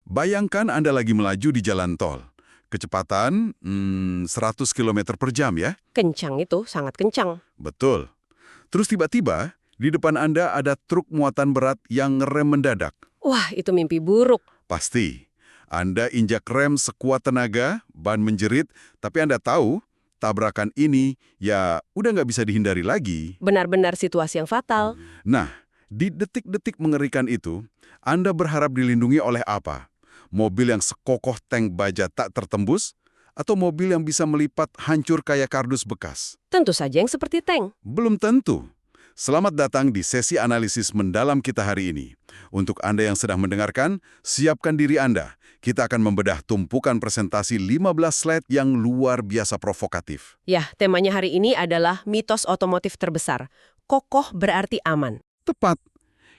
Bayangkan Anda lagi melaju di jalan tol. Kecepatan 100 km per jam ya? Kencang itu, sangat kencang. Betul. Terus tiba-tiba, di depan Anda ada truk muatan berat yang ngerem mendadak. Wah, itu mimpi buruk. Pasti. Anda injak rem sekuat tenaga, ban menjerit, tapi Anda tahu, tabrakan ini ya udah nggak bisa dihindari lagi. Benar-benar situasi yang fatal. Nah, di detik-detik mengerikan itu, Anda berharap dilindungi oleh apa? Mobil yang sekokoh tank baja tak tertembus? Atau mobil yang bisa melipat hancur kayak kardus bekas? Tentu saja yang seperti tank. Belum tentu. Selamat datang di sesi analisis mendalam kita hari ini. Untuk Anda yang sedang mendengarkan, siapkan diri Anda. Kita akan membedah tumpukan presentasi 15 slide yang luar biasa provokatif. Ya, temanya hari ini adalah mitos otomotif terbesar. Kokoh berarti aman. Tepat.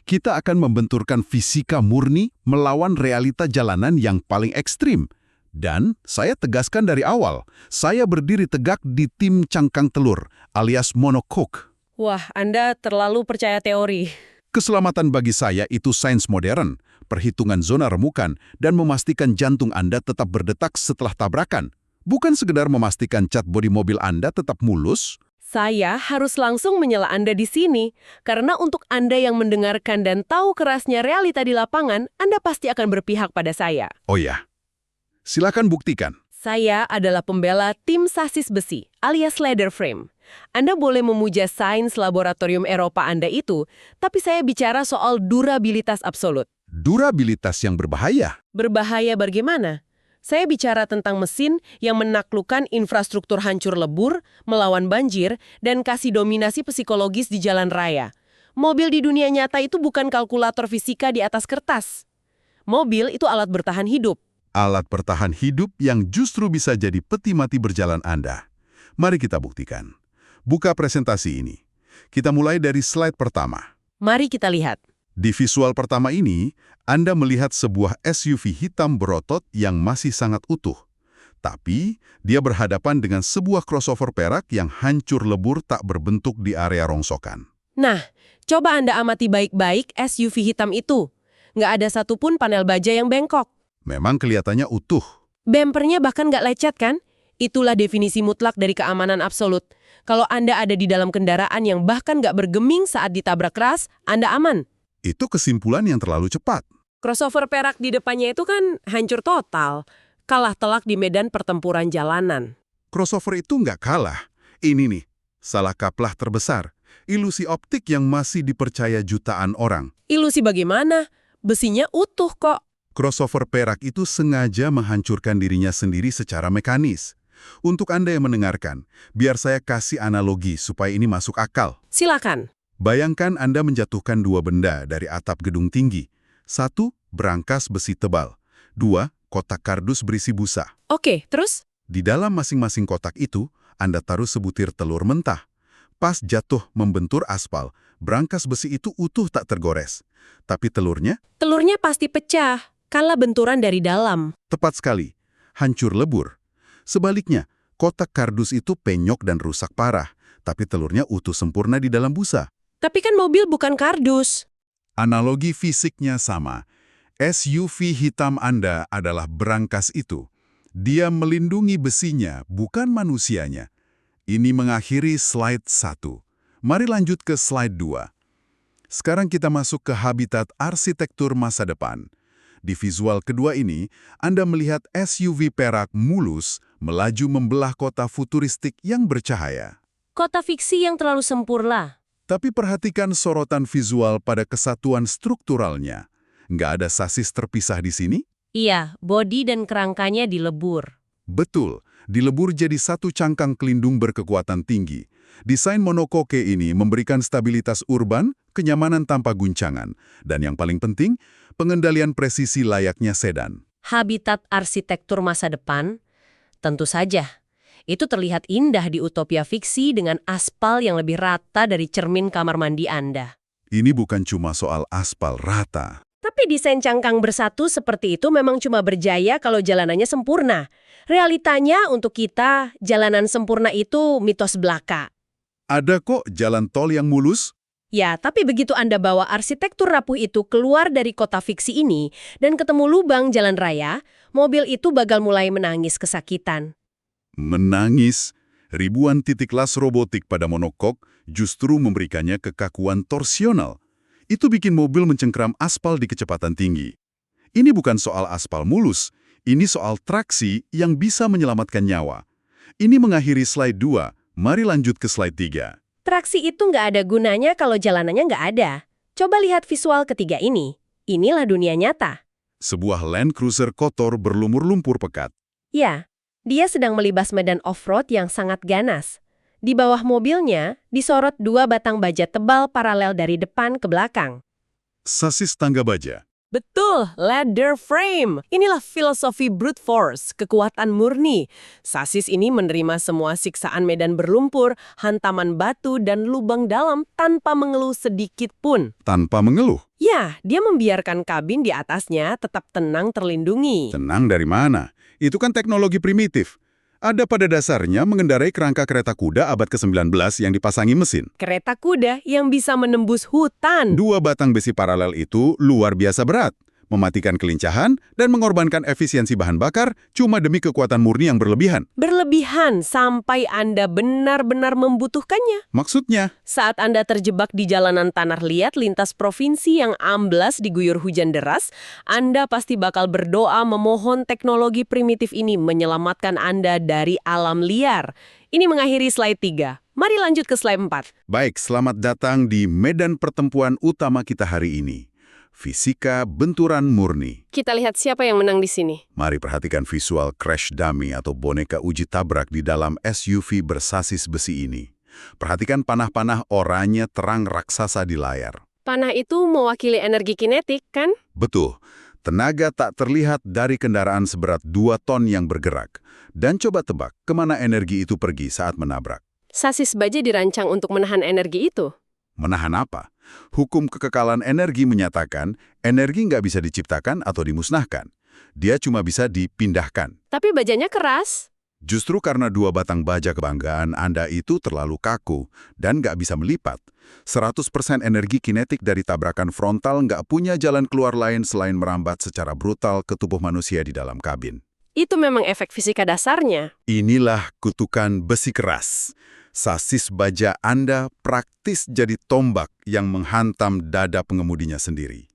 Kita akan membenturkan fisika murni melawan realita jalanan yang paling ekstrim. Dan saya tegaskan dari awal, saya berdiri tegak di tim cangkang telur alias monocoque. Wah, Anda terlalu percaya teori. Keselamatan bagi saya itu sains modern, perhitungan zona remukan, dan memastikan jantung Anda tetap berdetak setelah tabrakan. Bukan sekedar memastikan cat bodi mobil Anda tetap mulus. Saya harus langsung menyela Anda di sini, karena untuk Anda yang mendengarkan dan tahu kerasnya realita di lapangan, Anda pasti akan berpihak pada saya. Oh ya, silakan buktikan. Saya adalah pembela tim sasis besi, alias leather frame. Anda boleh memuja sains laboratorium Eropa Anda itu, tapi saya bicara soal durabilitas absolut. Durabilitas yang berbahaya. Berbahaya bagaimana? Saya bicara tentang mesin yang menaklukkan infrastruktur hancur lebur, melawan banjir, dan kasih dominasi psikologis di jalan raya. Mobil di dunia nyata itu bukan kalkulator fisika di atas kertas. Mobil itu alat bertahan hidup. Alat bertahan hidup yang justru bisa jadi peti mati berjalan Anda. Mari kita buktikan. Buka presentasi ini. Kita mulai dari slide pertama. Mari kita lihat. Di visual pertama ini, Anda melihat sebuah SUV hitam berotot yang masih sangat utuh. Tapi, dia berhadapan dengan sebuah crossover perak yang hancur lebur tak berbentuk di area rongsokan. Nah, coba Anda amati baik-baik SUV hitam itu. Nggak ada satupun panel baja yang bengkok. Memang kelihatannya utuh. Bempernya bahkan nggak lecet kan? Itulah definisi mutlak dari keamanan absolut. Kalau Anda ada di dalam kendaraan yang bahkan nggak bergeming saat ditabrak keras, Anda aman. Itu kesimpulan yang terlalu cepat. Crossover perak di depannya itu kan hancur total. Kalah telak di medan pertempuran jalanan. Crossover itu nggak kalah. Ini nih, salah kaprah terbesar. Ilusi optik yang masih dipercaya jutaan orang. Ilusi bagaimana? Besinya utuh kok. Crossover perak itu sengaja menghancurkan dirinya sendiri secara mekanis. Untuk Anda yang mendengarkan, biar saya kasih analogi supaya ini masuk akal. Silakan. Bayangkan Anda menjatuhkan dua benda dari atap gedung tinggi. Satu, berangkas besi tebal. Dua, kotak kardus berisi busa. Oke, terus? Di dalam masing-masing kotak itu, Anda taruh sebutir telur mentah. Pas jatuh membentur aspal, berangkas besi itu utuh tak tergores. Tapi telurnya? Telurnya pasti pecah, kala benturan dari dalam. Tepat sekali, hancur lebur. Sebaliknya, kotak kardus itu penyok dan rusak parah, tapi telurnya utuh sempurna di dalam busa. Tapi kan mobil bukan kardus. Analogi fisiknya sama. SUV hitam Anda adalah berangkas itu. Dia melindungi besinya, bukan manusianya. Ini mengakhiri slide 1. Mari lanjut ke slide 2. Sekarang kita masuk ke habitat arsitektur masa depan. Di visual kedua ini, Anda melihat SUV perak mulus melaju membelah kota futuristik yang bercahaya. Kota fiksi yang terlalu sempurna. Tapi perhatikan sorotan visual pada kesatuan strukturalnya. Nggak ada sasis terpisah di sini? Iya, bodi dan kerangkanya dilebur. Betul, dilebur jadi satu cangkang pelindung berkekuatan tinggi. Desain monocoque ini memberikan stabilitas urban, kenyamanan tanpa guncangan, dan yang paling penting, pengendalian presisi layaknya sedan. Habitat arsitektur masa depan? Tentu saja. Itu terlihat indah di utopia fiksi dengan aspal yang lebih rata dari cermin kamar mandi Anda. Ini bukan cuma soal aspal rata. Tapi desain cangkang bersatu seperti itu memang cuma berjaya kalau jalanannya sempurna. Realitanya untuk kita, jalanan sempurna itu mitos belaka. Ada kok jalan tol yang mulus? Ya, tapi begitu Anda bawa arsitektur rapuh itu keluar dari kota fiksi ini dan ketemu lubang jalan raya, mobil itu bakal mulai menangis kesakitan. Menangis, ribuan titik las robotik pada monokok justru memberikannya kekakuan torsional. Itu bikin mobil mencengkram aspal di kecepatan tinggi. Ini bukan soal aspal mulus, ini soal traksi yang bisa menyelamatkan nyawa. Ini mengakhiri slide 2, mari lanjut ke slide 3. Traksi itu nggak ada gunanya kalau jalanannya nggak ada. Coba lihat visual ketiga ini. Inilah dunia nyata. Sebuah Land Cruiser kotor berlumur lumpur pekat. Ya, dia sedang melibas medan off-road yang sangat ganas. Di bawah mobilnya, disorot 2 batang baja tebal paralel dari depan ke belakang. Sasis tangga baja. Betul, ladder frame. Inilah filosofi brute force, kekuatan murni. Sasis ini menerima semua siksaan medan berlumpur, hantaman batu, dan lubang dalam tanpa mengeluh sedikit pun. Tanpa mengeluh. Ya, dia membiarkan kabin di atasnya tetap tenang terlindungi. Tenang dari mana? Itu kan teknologi primitif. Ada pada dasarnya mengendarai kerangka kereta kuda abad ke-19 yang dipasangi mesin. Kereta kuda yang bisa menembus hutan. 2 batang besi paralel itu luar biasa berat, mematikan kelincahan dan mengorbankan efisiensi bahan bakar cuma demi kekuatan murni yang berlebihan. Berlebihan sampai Anda benar-benar membutuhkannya. Maksudnya, Saat Anda terjebak di jalanan tanah liat lintas provinsi yang amblas diguyur hujan deras, Anda pasti bakal berdoa memohon teknologi primitif ini menyelamatkan Anda dari alam liar. Ini mengakhiri slide 3. Mari lanjut ke slide 4. baik, selamat datang di medan pertempuran utama kita hari ini. Fisika benturan murni. Kita lihat siapa yang menang di sini. Mari perhatikan visual crash dummy atau boneka uji tabrak di dalam SUV bersasis besi ini. Perhatikan panah-panah oranye terang raksasa di layar. Panah itu mewakili energi kinetik, kan? Betul, tenaga tak terlihat dari kendaraan seberat 2 ton yang bergerak. Dan coba tebak kemana energi itu pergi saat menabrak. Sasis baja dirancang untuk menahan energi itu. Menahan apa? Hukum kekekalan energi menyatakan energi nggak bisa diciptakan atau dimusnahkan. Dia cuma bisa dipindahkan. Tapi bajanya keras. Justru karena 2 batang baja kebanggaan Anda itu terlalu kaku dan nggak bisa melipat. 100% energi kinetik dari tabrakan frontal nggak punya jalan keluar lain selain merambat secara brutal ke tubuh manusia di dalam kabin. Itu memang efek fisika dasarnya. Inilah kutukan besi keras. Sasis baja Anda praktis jadi tombak yang menghantam dada pengemudinya sendiri.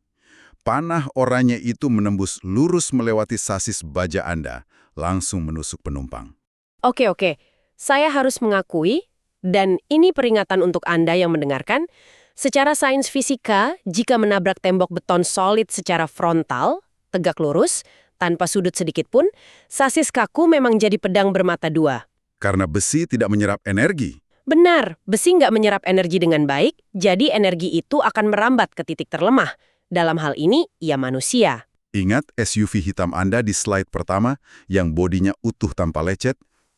Panah oranye itu menembus lurus melewati sasis baja Anda, langsung menusuk penumpang. Oke. Saya harus mengakui, dan ini peringatan untuk Anda yang mendengarkan, secara sains fisika, jika menabrak tembok beton solid secara frontal, tegak lurus, tanpa sudut sedikit pun, sasis kaku memang jadi pedang bermata 2. Karena besi tidak menyerap energi. Benar, besi nggak menyerap energi dengan baik, jadi energi itu akan merambat ke titik terlemah. Dalam hal ini, ia manusia. Ingat SUV hitam Anda di slide pertama yang bodinya utuh tanpa lecet?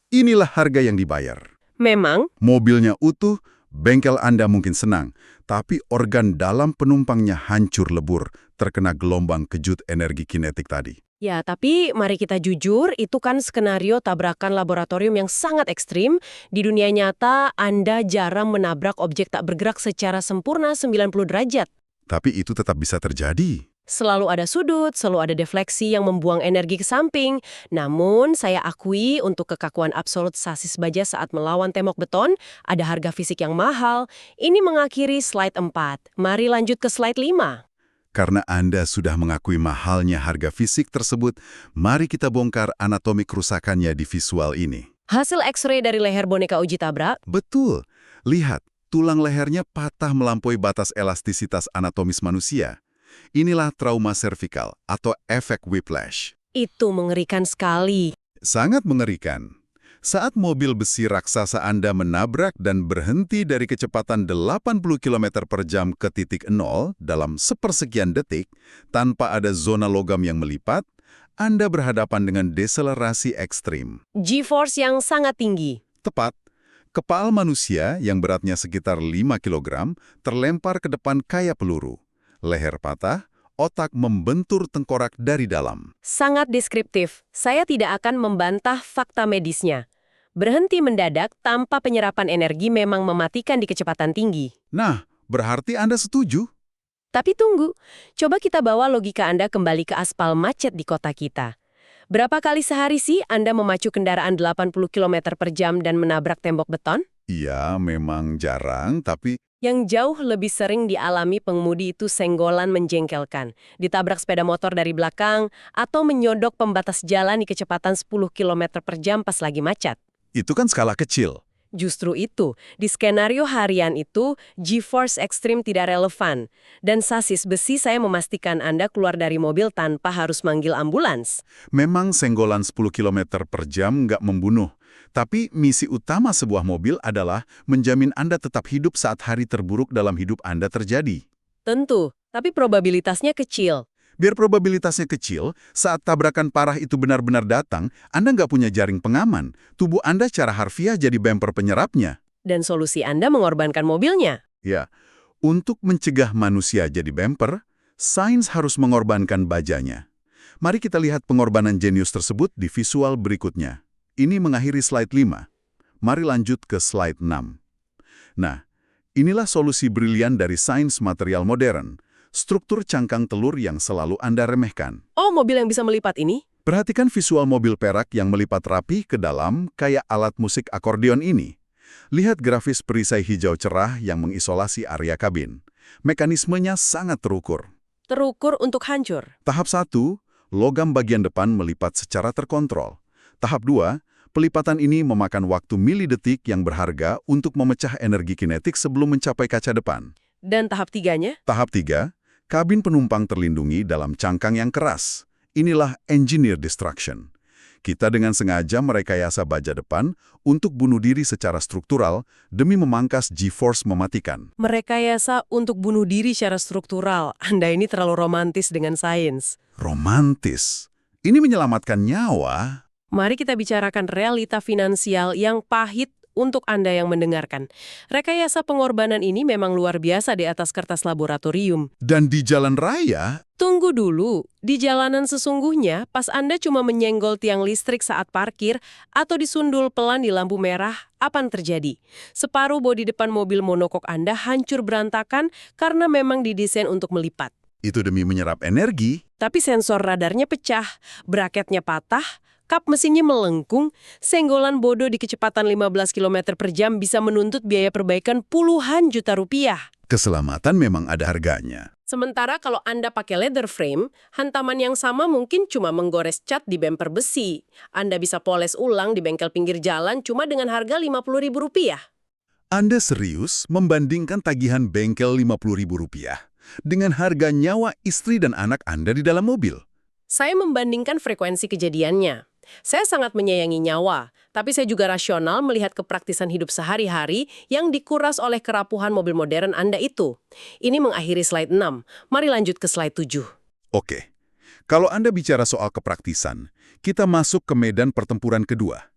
Inilah harga yang dibayar. Memang, Mobilnya utuh, bengkel Anda mungkin senang, tapi organ dalam penumpangnya hancur lebur, terkena gelombang kejut energi kinetik tadi. ya tapi mari kita jujur, itu kan skenario tabrakan laboratorium yang sangat ekstrim. Di dunia nyata, Anda jarang menabrak objek tak bergerak secara sempurna 90 derajat. Tapi itu tetap bisa terjadi. Selalu ada sudut, selalu ada defleksi yang membuang energi ke samping. Namun, saya akui untuk kekakuan absolut sasis baja saat melawan tembok beton, ada harga fisik yang mahal. Ini mengakhiri slide 4. Mari lanjut ke slide 5. Karena Anda sudah mengakui mahalnya harga fisik tersebut, mari kita bongkar anatomi kerusakannya di visual ini. Hasil X-ray dari leher boneka uji tabrak, Betul. Lihat, tulang lehernya patah melampaui batas elastisitas anatomis manusia. Inilah trauma servikal atau efek whiplash. itu mengerikan sekali. Sangat mengerikan. Saat mobil besi raksasa Anda menabrak dan berhenti dari kecepatan 80 km per jam ke titik 0 dalam sepersekian detik, tanpa ada zona logam yang melipat, Anda berhadapan dengan deselerasi ekstrim. G-force yang sangat tinggi. Tepat, kepala manusia yang beratnya sekitar 5 kg terlempar ke depan kayak peluru. Leher patah, otak membentur tengkorak dari dalam. Sangat deskriptif. Saya tidak akan membantah fakta medisnya. Berhenti mendadak tanpa penyerapan energi memang mematikan di kecepatan tinggi. Nah, Berarti Anda setuju? Tapi tunggu, coba kita bawa logika Anda kembali ke aspal macet di kota kita. Berapa kali sehari sih Anda memacu kendaraan 80 km per jam dan menabrak tembok beton? Iya, memang jarang, tapi Yang jauh lebih sering dialami pengemudi itu senggolan menjengkelkan, ditabrak sepeda motor dari belakang, atau menyodok pembatas jalan di kecepatan 10 km per jam pas lagi macet. itu kan skala kecil. Justru itu, di skenario harian itu, G-force ekstrim tidak relevan. Dan sasis besi saya memastikan Anda keluar dari mobil tanpa harus manggil ambulans. Memang senggolan 10 km per jam nggak membunuh. Tapi misi utama sebuah mobil adalah menjamin Anda tetap hidup saat hari terburuk dalam hidup Anda terjadi. Tentu, tapi probabilitasnya kecil. Biar probabilitasnya kecil, saat tabrakan parah itu benar-benar datang, Anda nggak punya jaring pengaman. Tubuh Anda secara harfiah jadi bumper penyerapnya. Dan solusi Anda mengorbankan mobilnya. Ya, untuk mencegah manusia jadi bumper, sains harus mengorbankan bajanya. Mari kita lihat pengorbanan jenius tersebut di visual berikutnya. Ini mengakhiri slide 5. Mari lanjut ke slide 6. Nah, inilah solusi brilian dari sains material modern. Struktur cangkang telur yang selalu Anda remehkan. Oh, mobil yang bisa melipat ini? Perhatikan visual mobil perak yang melipat rapi ke dalam kayak alat musik akordeon ini. Lihat grafis perisai hijau cerah yang mengisolasi area kabin. Mekanismenya sangat terukur. Terukur untuk hancur. Tahap 1, logam bagian depan melipat secara terkontrol. Tahap 2, pelipatan ini memakan waktu milidetik yang berharga untuk memecah energi kinetik sebelum mencapai kaca depan. Dan tahap 3-nya? Tahap 3, kabin penumpang terlindungi dalam cangkang yang keras. Inilah engineer destruction. Kita dengan sengaja merekayasa baja depan untuk bunuh diri secara struktural demi memangkas G-force mematikan. Merekayasa untuk bunuh diri secara struktural. Anda ini terlalu romantis dengan sains. Romantis. Ini menyelamatkan nyawa. Mari kita bicarakan realita finansial yang pahit untuk Anda yang mendengarkan. Rekayasa pengorbanan ini memang luar biasa di atas kertas laboratorium. Dan di jalan raya, Tunggu dulu, di jalanan sesungguhnya, pas Anda cuma menyenggol tiang listrik saat parkir atau disundul pelan di lampu merah, apa yang terjadi? Separuh bodi depan mobil monokok Anda hancur berantakan karena memang didesain untuk melipat. itu demi menyerap energi. Tapi sensor radarnya pecah, braketnya patah, kap mesinnya melengkung, senggolan bodoh di kecepatan 15 km per jam bisa menuntut biaya perbaikan puluhan juta rupiah. Keselamatan memang ada harganya. Sementara kalau Anda pakai leather frame, hantaman yang sama mungkin cuma menggores cat di bemper besi. Anda bisa poles ulang di bengkel pinggir jalan cuma dengan harga Rp50.000. Anda serius membandingkan tagihan bengkel Rp50.000 dengan harga nyawa istri dan anak Anda di dalam mobil? Saya membandingkan frekuensi kejadiannya. Saya sangat menyayangi nyawa, tapi saya juga rasional melihat kepraktisan hidup sehari-hari yang dikuras oleh kerapuhan mobil modern Anda itu. Ini mengakhiri slide 6. Mari lanjut ke slide 7. Oke, kalau Anda bicara soal kepraktisan, kita masuk ke medan pertempuran kedua.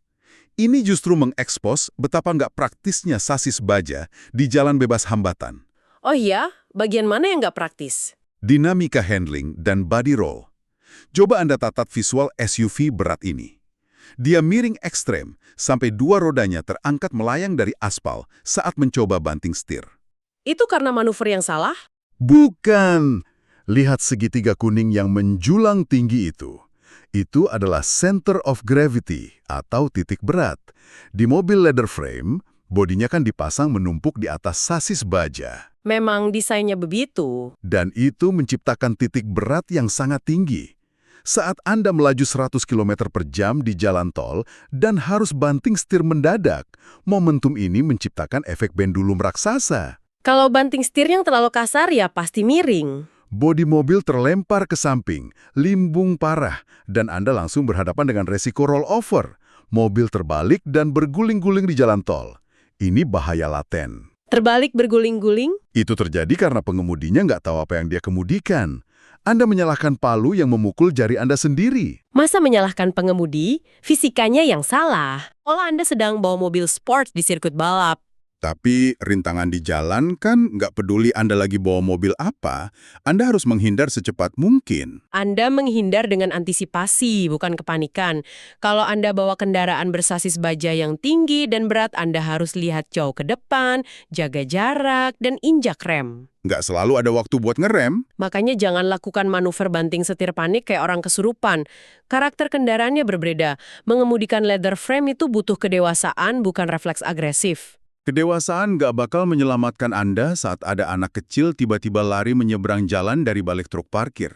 Ini justru mengekspos betapa nggak praktisnya sasis baja di jalan bebas hambatan. Oh iya, bagian mana yang nggak praktis? Dinamika handling dan body roll. Coba Anda tatat visual SUV berat ini. Dia miring ekstrem sampai dua rodanya terangkat melayang dari aspal saat mencoba banting setir. Itu karena manuver yang salah? Bukan! Lihat segitiga kuning yang menjulang tinggi itu. Itu adalah center of gravity atau titik berat. Di mobil leather frame, bodinya kan dipasang menumpuk di atas sasis baja. Memang desainnya begitu. Dan itu menciptakan titik berat yang sangat tinggi. Saat Anda melaju 100 km per jam di jalan tol dan harus banting setir mendadak, momentum ini menciptakan efek pendulum raksasa. Kalau banting setir yang terlalu kasar ya pasti miring. Bodi mobil terlempar ke samping, limbung parah, dan Anda langsung berhadapan dengan resiko rollover. Mobil terbalik dan berguling-guling di jalan tol. Ini bahaya laten. Terbalik berguling-guling? Itu terjadi karena pengemudinya nggak tahu apa yang dia kemudikan. Anda menyalahkan palu yang memukul jari Anda sendiri. Masa menyalahkan pengemudi? Fisikanya yang salah. Kalau Anda sedang bawa mobil sport di sirkuit balap. Tapi rintangan di jalan kan nggak peduli Anda lagi bawa mobil apa, Anda harus menghindar secepat mungkin. Anda menghindar dengan antisipasi, bukan kepanikan. Kalau Anda bawa kendaraan bersasis baja yang tinggi dan berat, Anda harus lihat jauh ke depan, jaga jarak, dan injak rem. Nggak selalu ada waktu buat ngerem. Makanya jangan lakukan manuver banting setir panik kayak orang kesurupan. Karakter kendaraannya berbeda. Mengemudikan leather frame itu butuh kedewasaan, bukan refleks agresif. Kedewasaan nggak bakal menyelamatkan Anda saat ada anak kecil tiba-tiba lari menyeberang jalan dari balik truk parkir.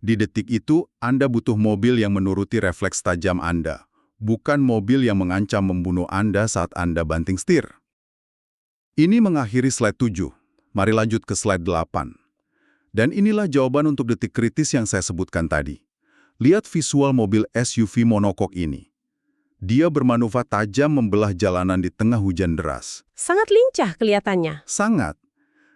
Di detik itu, Anda butuh mobil yang menuruti refleks tajam Anda, bukan mobil yang mengancam membunuh Anda saat Anda banting setir. Ini mengakhiri slide 7. Mari lanjut ke slide 8. Dan inilah jawaban untuk detik kritis yang saya sebutkan tadi. Lihat visual mobil SUV monokok ini. Dia bermanuver tajam membelah jalanan di tengah hujan deras. Sangat lincah kelihatannya. Sangat.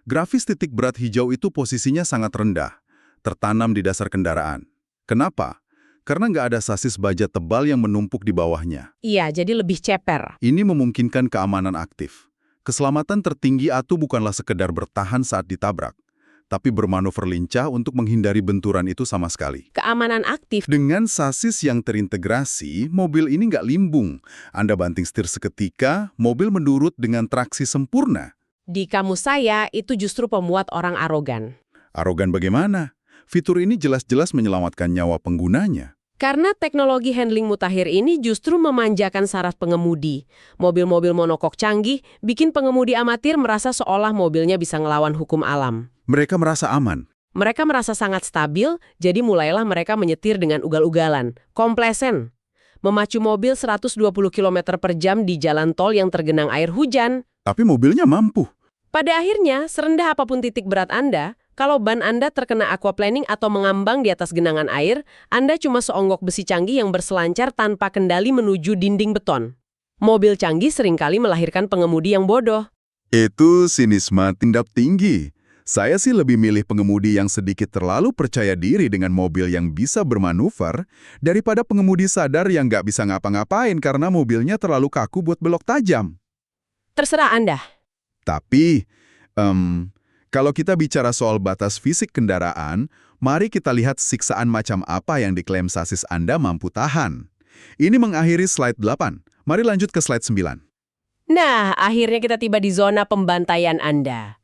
Grafis titik berat hijau itu posisinya sangat rendah, tertanam di dasar kendaraan. Kenapa? Karena nggak ada sasis baja tebal yang menumpuk di bawahnya. Iya, jadi lebih ceper. Ini memungkinkan keamanan aktif. Keselamatan tertinggi Atu bukanlah sekedar bertahan saat ditabrak, tapi bermanuver lincah untuk menghindari benturan itu sama sekali. Keamanan aktif. Dengan sasis yang terintegrasi, mobil ini nggak limbung. Anda banting setir seketika, mobil menurut dengan traksi sempurna. Di kamus saya, itu justru pemuat orang arogan. Arogan bagaimana? Fitur ini jelas-jelas menyelamatkan nyawa penggunanya. Karena teknologi handling mutakhir ini justru memanjakan saraf pengemudi. Mobil-mobil monokok canggih bikin pengemudi amatir merasa seolah mobilnya bisa ngelawan hukum alam. Mereka merasa aman. Mereka merasa sangat stabil, jadi mulailah mereka menyetir dengan ugal-ugalan. Komplesen. Memacu mobil 120 km per jam di jalan tol yang tergenang air hujan. Tapi mobilnya mampu. Pada akhirnya, serendah apapun titik berat Anda, kalau ban Anda terkena aquaplaning atau mengambang di atas genangan air, Anda cuma seonggok besi canggih yang berselancar tanpa kendali menuju dinding beton. Mobil canggih seringkali melahirkan pengemudi yang bodoh. Itu sinisme tindak tinggi. Saya sih lebih milih pengemudi yang sedikit terlalu percaya diri dengan mobil yang bisa bermanuver daripada pengemudi sadar yang nggak bisa ngapa-ngapain karena mobilnya terlalu kaku buat belok tajam. Terserah Anda. Tapi, kalau kita bicara soal batas fisik kendaraan, mari kita lihat siksaan macam apa yang diklaim sasis Anda mampu tahan. Ini mengakhiri slide 8. Mari lanjut ke slide 9. Nah, akhirnya kita tiba di zona pembantaian Anda.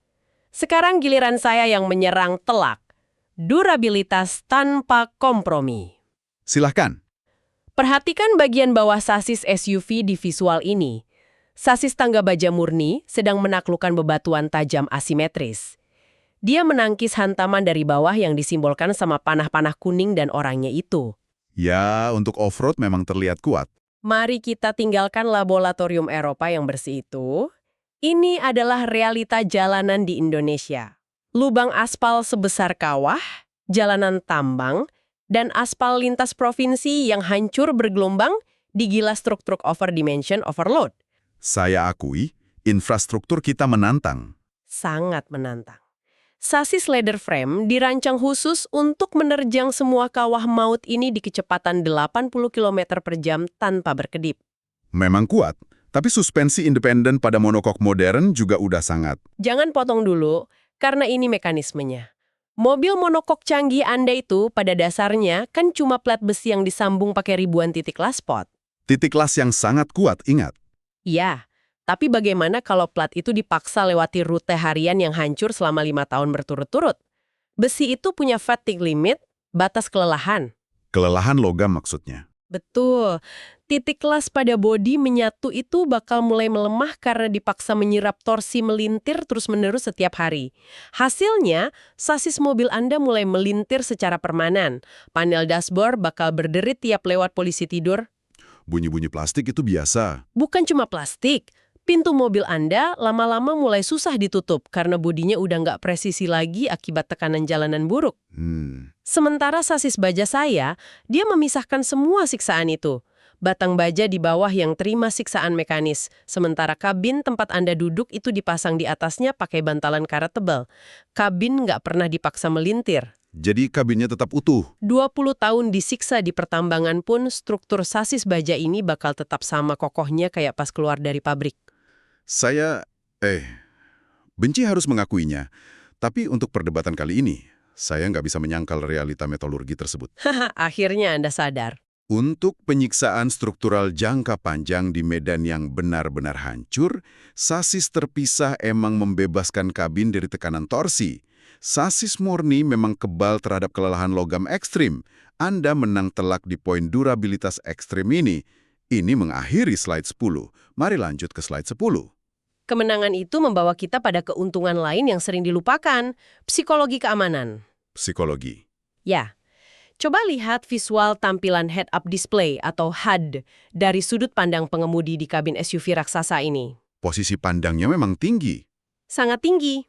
Sekarang giliran saya yang menyerang telak. Durabilitas tanpa kompromi. Silahkan. Perhatikan bagian bawah sasis SUV di visual ini. Sasis tangga baja murni sedang menaklukkan bebatuan tajam asimetris. Dia menangkis hantaman dari bawah yang disimbolkan sama panah-panah kuning dan orangnya itu. Ya, untuk off-road memang terlihat kuat. Mari kita tinggalkan laboratorium Eropa yang bersih itu. Ini adalah realita jalanan di Indonesia. Lubang aspal sebesar kawah, jalanan tambang, dan aspal lintas provinsi yang hancur bergelombang digilas truk-truk overdimension overload. Saya akui, infrastruktur kita menantang. Sangat menantang. Sasis leather frame dirancang khusus untuk menerjang semua kawah maut ini di kecepatan 80 km per jam tanpa berkedip. Memang kuat, tapi suspensi independen pada monokok modern juga udah sangat. Jangan potong dulu, karena ini mekanismenya. Mobil monokok canggih Anda itu pada dasarnya kan cuma plat besi yang disambung pakai ribuan titik las pot. Titik las yang sangat kuat, ingat. Iya, tapi bagaimana kalau plat itu dipaksa lewati rute harian yang hancur selama 5 tahun berturut-turut? Besi itu punya fatigue limit, batas kelelahan. Kelelahan logam maksudnya. Betul. Titik las pada bodi menyatu itu bakal mulai melemah karena dipaksa menyerap torsi melintir terus-menerus setiap hari. Hasilnya, sasis mobil Anda mulai melintir secara permanen. Panel dashboard bakal berderit tiap lewat polisi tidur. Bunyi-bunyi plastik itu biasa. Bukan cuma plastik. Pintu mobil Anda lama-lama mulai susah ditutup karena bodinya udah nggak presisi lagi akibat tekanan jalanan buruk. Sementara sasis baja saya, dia memisahkan semua siksaan itu. Batang baja di bawah yang terima siksaan mekanis, sementara kabin tempat Anda duduk itu dipasang di atasnya pakai bantalan karet tebal. Kabin nggak pernah dipaksa melintir. Jadi kabinnya tetap utuh. 20 tahun disiksa di pertambangan pun struktur sasis baja ini bakal tetap sama kokohnya kayak pas keluar dari pabrik. Saya Benci harus mengakuinya. Tapi untuk perdebatan kali ini, saya nggak bisa menyangkal realita metalurgi tersebut. Haha, akhirnya Anda sadar. Untuk penyiksaan struktural jangka panjang di medan yang benar-benar hancur, sasis terpisah emang membebaskan kabin dari tekanan torsi. Sasis murni memang kebal terhadap kelelahan logam ekstrim. Anda menang telak di poin durabilitas ekstrim ini. Ini mengakhiri slide 10. Mari lanjut ke slide 10. Kemenangan itu membawa kita pada keuntungan lain yang sering dilupakan, psikologi keamanan. Psikologi. Ya, coba lihat visual tampilan head-up display atau HUD dari sudut pandang pengemudi di kabin SUV raksasa ini. Posisi pandangnya memang tinggi. Sangat tinggi.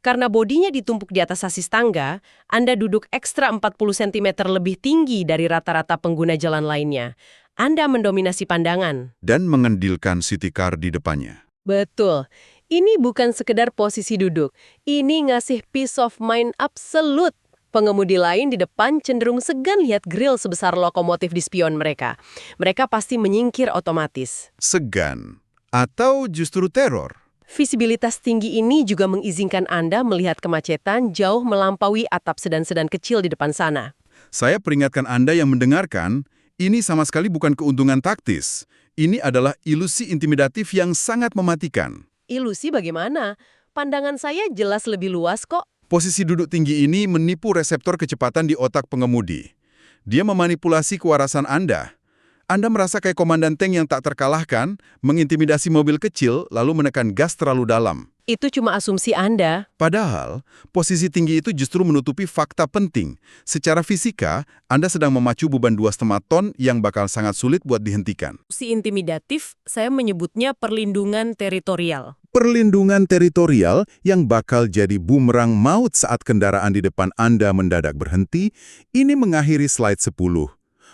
Karena bodinya ditumpuk di atas sasis tangga, Anda duduk ekstra 40 cm lebih tinggi dari rata-rata pengguna jalan lainnya. Anda mendominasi pandangan. Dan mengendilkan city car di depannya. Betul. Ini bukan sekedar posisi duduk. Ini ngasih peace of mind absolut. Pengemudi lain di depan cenderung segan lihat grill sebesar lokomotif di spion mereka. Mereka pasti menyingkir otomatis. Segan. Atau justru teror. Visibilitas tinggi ini juga mengizinkan Anda melihat kemacetan jauh melampaui atap sedan-sedan kecil di depan sana. Saya peringatkan Anda yang mendengarkan, ini sama sekali bukan keuntungan taktis. Ini adalah ilusi intimidatif yang sangat mematikan. Ilusi bagaimana? Pandangan saya jelas lebih luas kok. Posisi duduk tinggi ini menipu reseptor kecepatan di otak pengemudi. Dia memanipulasi kewarasan Anda. Anda merasa kayak komandan tank yang tak terkalahkan, mengintimidasi mobil kecil, lalu menekan gas terlalu dalam. Itu cuma asumsi Anda. Padahal, posisi tinggi itu justru menutupi fakta penting. Secara fisika, Anda sedang memacu beban 2,5 ton yang bakal sangat sulit buat dihentikan. Si intimidatif, saya menyebutnya perlindungan teritorial. Perlindungan teritorial yang bakal jadi bumerang maut saat kendaraan di depan Anda mendadak berhenti, ini mengakhiri slide 10.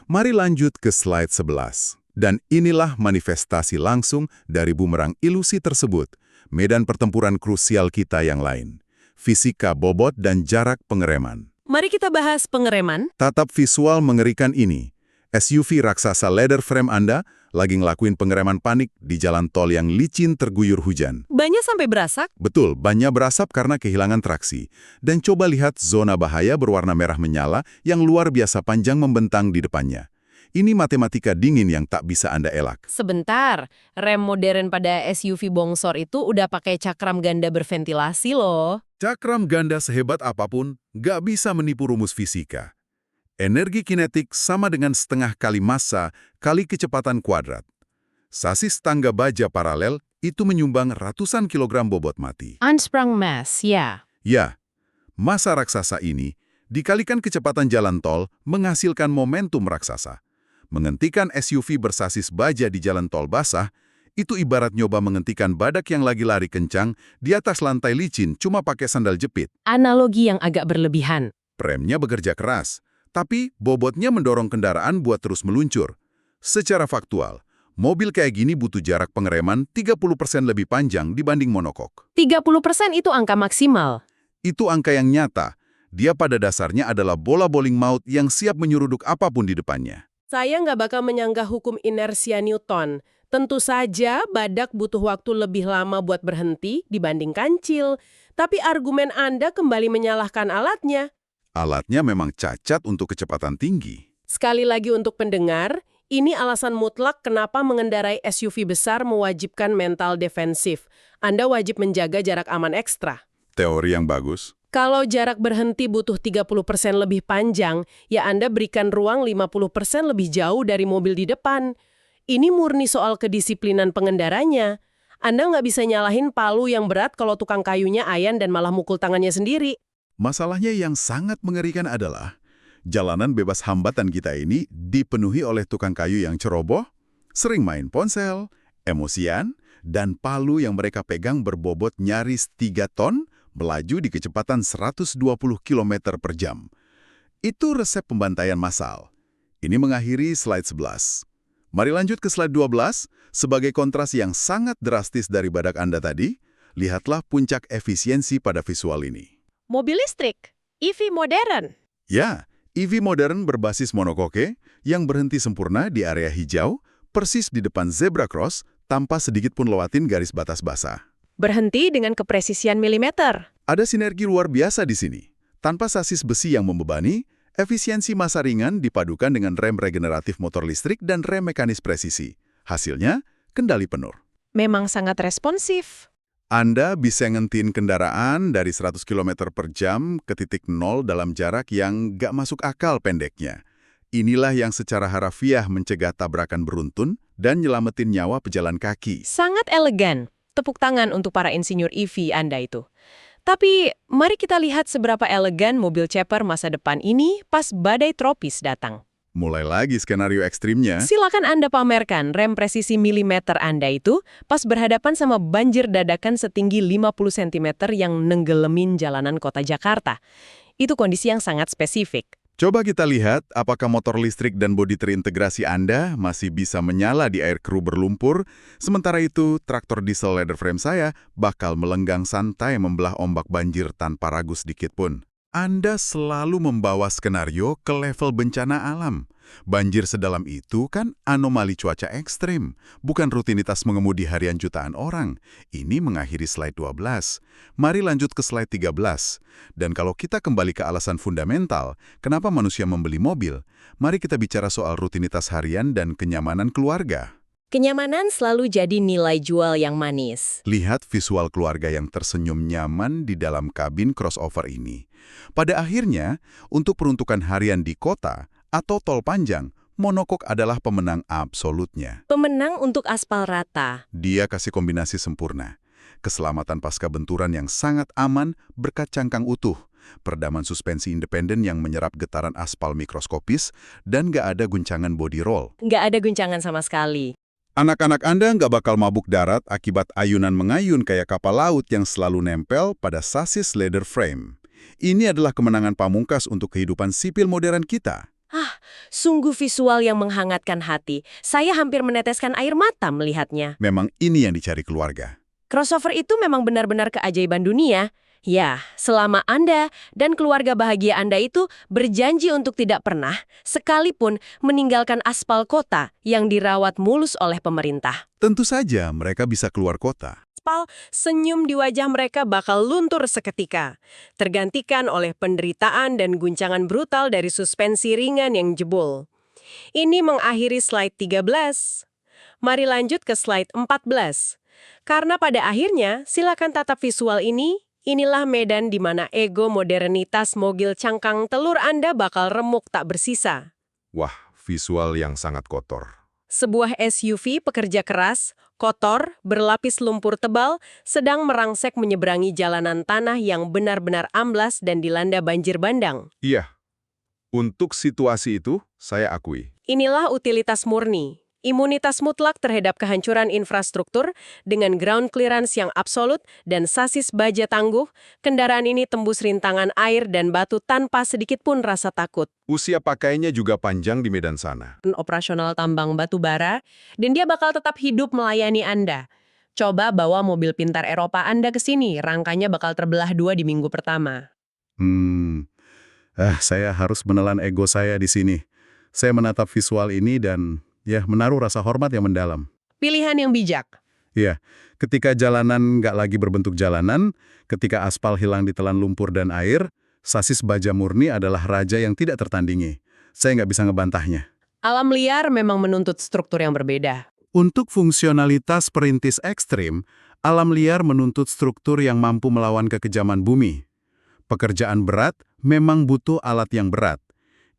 Mari lanjut ke slide 11. Dan inilah manifestasi langsung dari bumerang ilusi tersebut. Medan pertempuran krusial kita yang lain. Fisika bobot dan jarak pengereman. Mari kita bahas pengereman. Tatap visual mengerikan ini. SUV raksasa leather frame Anda lagi ngelakuin pengereman panik di jalan tol yang licin terguyur hujan. Bannya sampai berasak. Betul, bannya berasap karena kehilangan traksi. Dan coba lihat zona bahaya berwarna merah menyala yang luar biasa panjang membentang di depannya. Ini matematika dingin yang tak bisa Anda elak. Sebentar, rem modern pada SUV bongsor itu udah pakai cakram ganda berventilasi loh. Cakram ganda sehebat apapun nggak bisa menipu rumus fisika. Energi kinetik sama dengan setengah kali massa kali kecepatan kuadrat. Sasis tangga baja paralel itu menyumbang ratusan kilogram bobot mati. Unsprung mass, ya. Ya, massa raksasa ini dikalikan kecepatan jalan tol menghasilkan momentum raksasa. Menghentikan SUV bersasis baja di jalan tol basah, itu ibarat nyoba menghentikan badak yang lagi lari kencang di atas lantai licin cuma pakai sandal jepit. Analogi yang agak berlebihan. Premnya bekerja keras, tapi bobotnya mendorong kendaraan buat terus meluncur. Secara faktual, mobil kayak gini butuh jarak pengereman 30% lebih panjang dibanding monokok. 30% itu angka maksimal. Itu angka yang nyata. Dia pada dasarnya adalah bola bowling maut yang siap menyeruduk apapun di depannya. Saya nggak bakal menyanggah hukum inersia Newton. Tentu saja badak butuh waktu lebih lama buat berhenti dibanding kancil. Tapi argumen Anda kembali menyalahkan alatnya. Alatnya memang cacat untuk kecepatan tinggi. Sekali lagi untuk pendengar, ini alasan mutlak kenapa mengendarai SUV besar mewajibkan mental defensif. Anda wajib menjaga jarak aman ekstra. Teori yang bagus. Kalau jarak berhenti butuh 30% lebih panjang, ya Anda berikan ruang 50% lebih jauh dari mobil di depan. Ini murni soal kedisiplinan pengendaranya. Anda nggak bisa nyalahin palu yang berat kalau tukang kayunya ayan dan malah mukul tangannya sendiri. Masalahnya yang sangat mengerikan adalah, jalanan bebas hambatan kita ini dipenuhi oleh tukang kayu yang ceroboh, sering main ponsel, emosian, dan palu yang mereka pegang berbobot nyaris 3 ton, melaju di kecepatan 120 km per jam. Itu resep pembantaian massal. Ini mengakhiri slide 11. Mari lanjut ke slide 12. Sebagai kontras yang sangat drastis dari badak Anda tadi, lihatlah puncak efisiensi pada visual ini. Mobil listrik, EV modern. Ya, EV modern berbasis monokoke yang berhenti sempurna di area hijau, persis di depan zebra cross, tanpa sedikit pun lewatin garis batas basah. Berhenti dengan kepresisian milimeter. Ada sinergi luar biasa di sini. Tanpa sasis besi yang membebani, efisiensi massa ringan dipadukan dengan rem regeneratif motor listrik dan rem mekanis presisi. Hasilnya, kendali penuh. Memang sangat responsif. Anda bisa ngentiin kendaraan dari 100 km per jam ke titik nol dalam jarak yang nggak masuk akal pendeknya. Inilah yang secara harafiah mencegah tabrakan beruntun dan nyelamatin nyawa pejalan kaki. Sangat elegan. Tepuk tangan untuk para insinyur EV Anda itu. Tapi, mari kita lihat seberapa elegan mobil Chopper masa depan ini pas badai tropis datang. Mulai lagi skenario ekstrimnya. Silakan Anda pamerkan rem presisi milimeter Anda itu pas berhadapan sama banjir dadakan setinggi 50 cm yang nenggelemin jalanan kota Jakarta. Itu kondisi yang sangat spesifik. Coba kita lihat apakah motor listrik dan bodi terintegrasi Anda masih bisa menyala di air keruh berlumpur, sementara itu traktor diesel leather frame saya bakal melenggang santai membelah ombak banjir tanpa ragu sedikit pun. Anda selalu membawa skenario ke level bencana alam. Banjir sedalam itu kan anomali cuaca ekstrim, bukan rutinitas mengemudi harian jutaan orang. Ini mengakhiri slide 12. Mari lanjut ke slide 13. Dan kalau kita kembali ke alasan fundamental, kenapa manusia membeli mobil, mari kita bicara soal rutinitas harian dan kenyamanan keluarga. Kenyamanan selalu jadi nilai jual yang manis. Lihat visual keluarga yang tersenyum nyaman di dalam kabin crossover ini. Pada akhirnya, untuk peruntukan harian di kota atau tol panjang, monokok adalah pemenang absolutnya. Pemenang untuk aspal rata. Dia kasih kombinasi sempurna. Keselamatan pasca benturan yang sangat aman berkat cangkang utuh, peredaman suspensi independen yang menyerap getaran aspal mikroskopis, dan nggak ada guncangan body roll. Nggak ada guncangan sama sekali. Anak-anak Anda nggak bakal mabuk darat akibat ayunan mengayun kayak kapal laut yang selalu nempel pada sasis leather frame. Ini adalah kemenangan pamungkas untuk kehidupan sipil modern kita. Sungguh visual yang menghangatkan hati. Saya hampir meneteskan air mata melihatnya. Memang ini yang dicari keluarga. Crossover itu memang benar-benar keajaiban dunia. Ya, selama Anda dan keluarga bahagia Anda itu berjanji untuk tidak pernah, sekalipun meninggalkan aspal kota yang dirawat mulus oleh pemerintah. Tentu saja mereka bisa keluar kota. Senyum di wajah mereka bakal luntur seketika, tergantikan oleh penderitaan dan guncangan brutal dari suspensi ringan yang jebol. Ini mengakhiri slide 13. Mari lanjut ke slide 14. Karena pada akhirnya, silakan tatap visual ini. Inilah medan di mana ego modernitas mobil cangkang telur Anda bakal remuk tak bersisa. Wah, visual yang sangat kotor. Sebuah SUV pekerja keras, kotor, berlapis lumpur tebal, sedang merangsek menyeberangi jalanan tanah yang benar-benar amblas dan dilanda banjir bandang. Iya, untuk situasi itu saya akui. Inilah utilitas murni. Imunitas mutlak terhadap kehancuran infrastruktur dengan ground clearance yang absolut dan sasis baja tangguh, kendaraan ini tembus rintangan air dan batu tanpa sedikit pun rasa takut. Usia pakainya juga panjang di medan sana. Operasional tambang batu bara, dan dia bakal tetap hidup melayani Anda. Coba bawa mobil pintar Eropa Anda ke sini, rangkanya bakal terbelah dua di minggu pertama. Saya harus menelan ego saya di sini. Saya menatap visual ini dan menaruh rasa hormat yang mendalam. Pilihan yang bijak. Iya, ketika jalanan nggak lagi berbentuk jalanan, ketika aspal hilang ditelan lumpur dan air, sasis baja murni adalah raja yang tidak tertandingi. Saya nggak bisa ngebantahnya. Alam liar memang menuntut struktur yang berbeda. Untuk fungsionalitas perintis ekstrim, alam liar menuntut struktur yang mampu melawan kekejaman bumi. Pekerjaan berat memang butuh alat yang berat.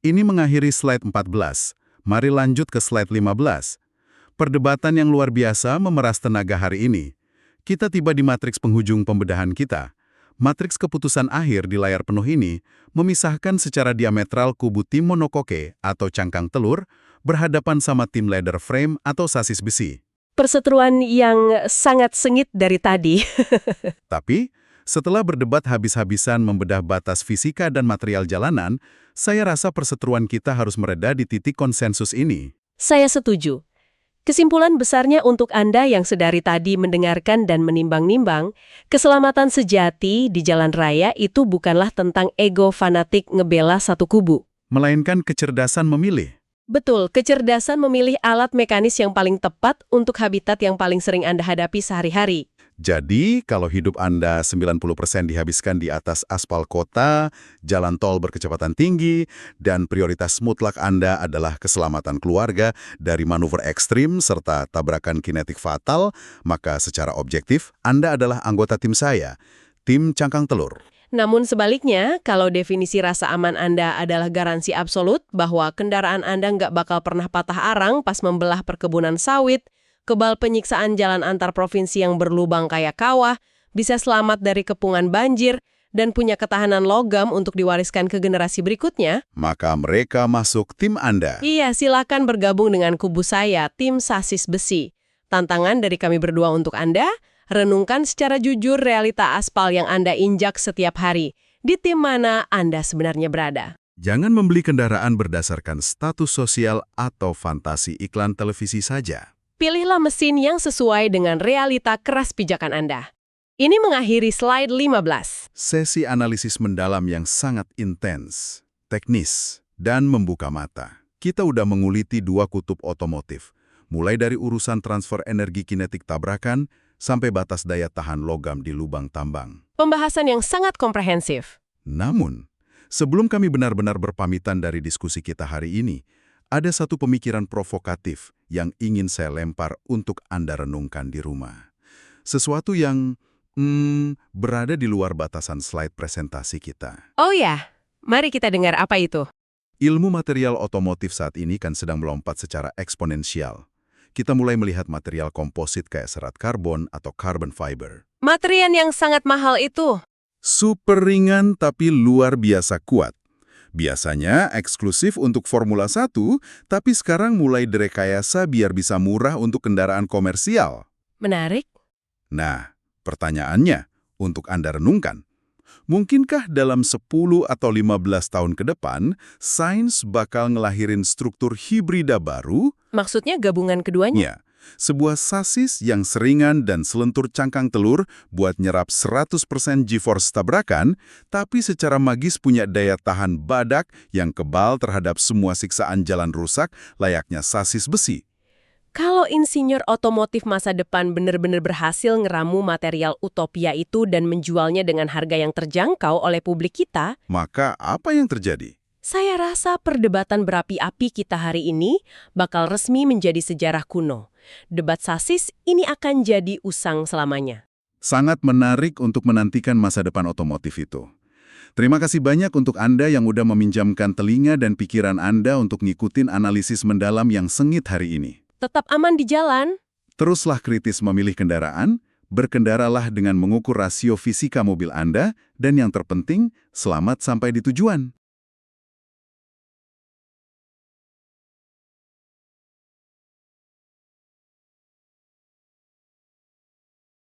Ini mengakhiri slide 14. Mari lanjut ke slide 15. Perdebatan yang luar biasa memeras tenaga hari ini. Kita tiba di matriks penghujung pembedahan kita. Matriks keputusan akhir di layar penuh ini memisahkan secara diametral kubu tim monokoke atau cangkang telur berhadapan sama tim leather frame atau sasis besi. Perseteruan yang sangat sengit dari tadi. Tapi, setelah berdebat habis-habisan membedah batas fisika dan material jalanan, saya rasa perseteruan kita harus mereda di titik konsensus ini. Saya setuju. Kesimpulan besarnya untuk Anda yang sedari tadi mendengarkan dan menimbang-nimbang, keselamatan sejati di jalan raya itu bukanlah tentang ego fanatik ngebela satu kubu. Melainkan kecerdasan memilih. Betul, kecerdasan memilih alat mekanis yang paling tepat untuk habitat yang paling sering Anda hadapi sehari-hari. Jadi, kalau hidup Anda 90% dihabiskan di atas aspal kota, jalan tol berkecepatan tinggi, dan prioritas mutlak Anda adalah keselamatan keluarga dari manuver ekstrim serta tabrakan kinetik fatal, maka secara objektif, Anda adalah anggota tim saya, tim cangkang telur. Namun sebaliknya, kalau definisi rasa aman Anda adalah garansi absolut bahwa kendaraan Anda nggak bakal pernah patah arang pas membelah perkebunan sawit, kebal penyiksaan jalan antar provinsi yang berlubang kayak kawah, bisa selamat dari kepungan banjir, dan punya ketahanan logam untuk diwariskan ke generasi berikutnya, Maka mereka masuk tim Anda. iya, silakan bergabung dengan kubu saya, tim Sasis Besi. Tantangan dari kami berdua untuk Anda, renungkan secara jujur realita aspal yang Anda injak setiap hari. Di tim mana Anda sebenarnya berada? Jangan membeli kendaraan berdasarkan status sosial atau fantasi iklan televisi saja. Pilihlah mesin yang sesuai dengan realita keras pijakan Anda. Ini mengakhiri slide 15. Sesi analisis mendalam yang sangat intens, teknis, dan membuka mata. Kita udah menguliti dua kutub otomotif, mulai dari urusan transfer energi kinetik tabrakan sampai batas daya tahan logam di lubang tambang. Pembahasan yang sangat komprehensif. Namun, sebelum kami benar-benar berpamitan dari diskusi kita hari ini, ada satu pemikiran provokatif yang ingin saya lempar untuk Anda renungkan di rumah. Sesuatu yang berada di luar batasan slide presentasi kita. Oh ya, mari kita dengar apa itu. Ilmu material otomotif saat ini kan sedang melompat secara eksponensial. Kita mulai melihat material komposit kayak serat karbon atau carbon fiber. Materian yang sangat mahal itu. Super ringan tapi luar biasa kuat. Biasanya eksklusif untuk Formula 1, tapi sekarang mulai direkayasa biar bisa murah untuk kendaraan komersial. Menarik. Nah, pertanyaannya, untuk Anda renungkan, mungkinkah dalam 10 atau 15 tahun ke depan, sains bakal ngelahirin struktur hibrida baru? Maksudnya gabungan keduanya? Ya, sebuah sasis yang seringan dan selentur cangkang telur buat nyerap 100% G-force tabrakan, tapi secara magis punya daya tahan badak yang kebal terhadap semua siksaan jalan rusak layaknya sasis besi. Kalau insinyur otomotif masa depan benar-benar berhasil ngeramu material utopia itu dan menjualnya dengan harga yang terjangkau oleh publik kita, Maka apa yang terjadi? saya rasa perdebatan berapi-api kita hari ini bakal resmi menjadi sejarah kuno. Debat sasis ini akan jadi usang selamanya. Sangat menarik untuk menantikan masa depan otomotif itu. Terima kasih banyak untuk Anda yang udah meminjamkan telinga dan pikiran Anda untuk ngikutin analisis mendalam yang sengit hari ini. Tetap aman di jalan. Teruslah kritis memilih kendaraan, berkendaralah dengan mengukur rasio fisika mobil Anda, dan yang terpenting, selamat sampai di tujuan.